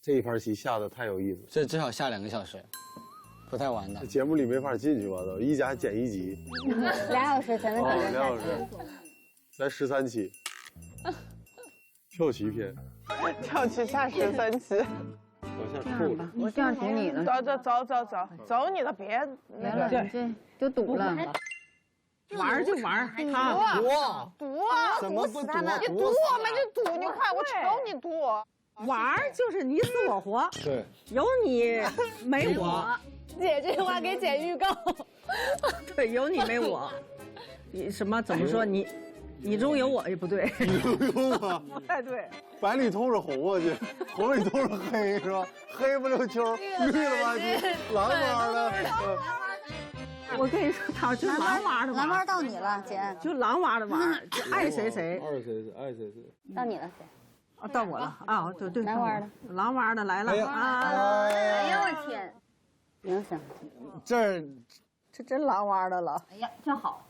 这一盘棋下的太有意思，这至少下2个小时，不太晚的这。节目里没法进去吧？都1加减1级2小时才能啊等，2小时，来13期，跳棋篇，跳棋下13期。往下扣了。我这样赌你了。走你的，别那个这就赌了。玩就玩，赌啊！怎么不赌啊？你赌我们就赌，你快，我求你赌。玩就是你死我活，对，有你没我，姐这话给姐预告。对，有你没我，你什么怎么说你中有我也不对，有我，不太对。白里透着红啊，这红里透着黑是吧？黑不溜秋，绿了吧唧，蓝弯的。我跟你说，他就狼娃的蓝弯玩，到你了，姐，就狼娃的玩，就爱谁谁。爱谁谁。到你了，姐。啊，到我了啊，对对，狼娃的，狼娃的来了啊！哎呦我天！行行，这儿这真狼娃的了，哎呀，真好。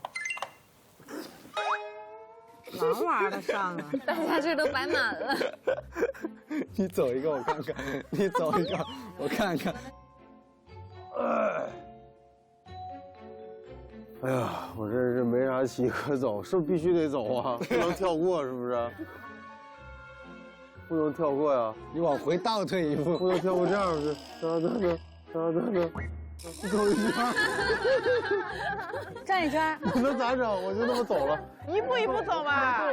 狼娃的上啊！大家这都摆满了。你走一个我看看，你走一个我看看。哎呀，我这是没啥棋可走，是不是必须得走啊？不能跳过，是不是？不能跳过呀，你往回倒退一步，不能跳过这样子。等，你走一下，转一圈。那咋整？我就那么走了。一步一步走吧。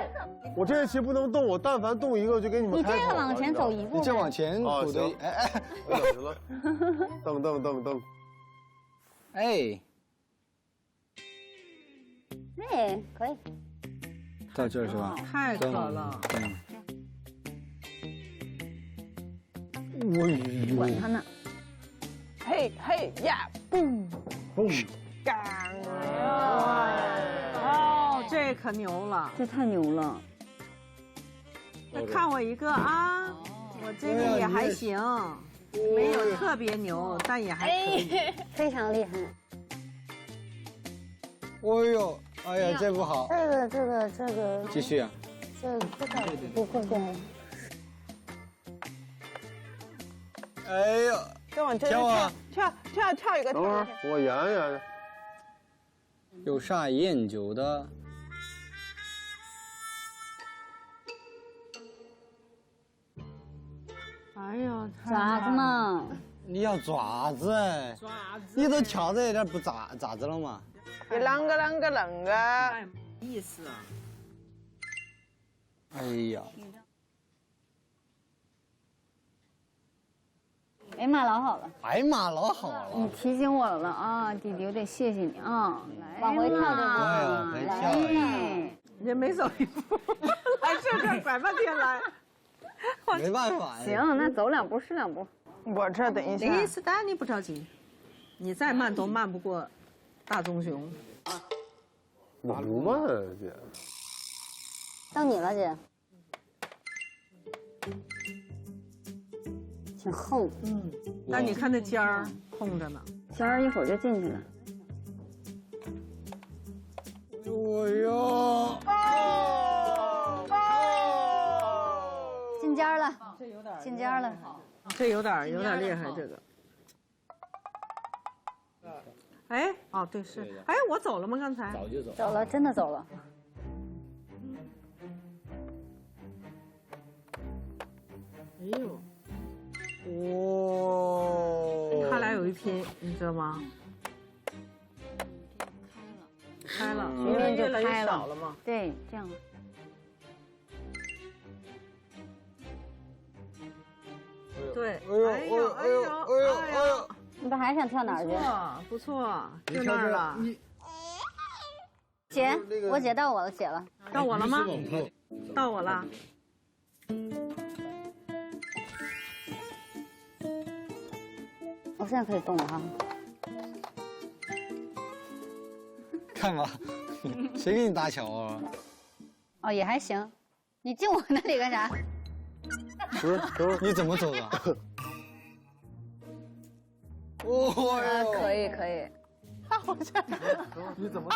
我这一期不能动，我但凡动一个就给你们你这开口了。样往前走一步。你这往前啊，鼓的行，哎我等着了。蹬。哎，哎，可以。到这儿是吧？太可了，管他呢。嘿呀，嘣，干！哦，这可牛了。这太牛了。那看我一个啊，我这个也还行，没有特别牛，但也还可以。非常厉害。哦呦，哎呀，这不好，这个，继续啊。这个不会过。哎呦，再往这跳啊跳一个。等会儿我演演。有啥研究的？哎呦，爪子嘛，你要爪子哎，爪子，你都跳在这儿不咋子了吗？你啷个。哎，意思啊。哎呀，哎妈，老好了，哎妈，老好你了。提醒我了啊，弟弟，我得谢谢你啊。往回跳对不哎呀对？回跳来，也没走一步，来这拐半天来。没办法呀。行，那走2步是2步。我这等一下。李斯丹，你不着急，你再慢都慢不过大棕熊。我不慢啊，姐。到你了，姐。挺厚，但你看那尖儿空着呢。仙儿一会儿就进去了。哎呦，进尖儿了，进尖儿了。这有点厉害，这个。哎，哦，对是，哎，我走了吗？刚才早就走。走了，真的走了。哎呦，哇，他俩有一拼，你知道吗？开了，因为越来越少了嘛。对，这样。对，哎呦哎呦哎呦，你不还想跳哪儿去？不错，就那儿了。姐，我姐到我了，姐了。到我了吗？到我了。我现在可以动了哈。看吧，谁给你搭桥啊？哦，也还行。你进我那里干啥？不是，等会儿你怎么走的？哦，可以可以。你怎么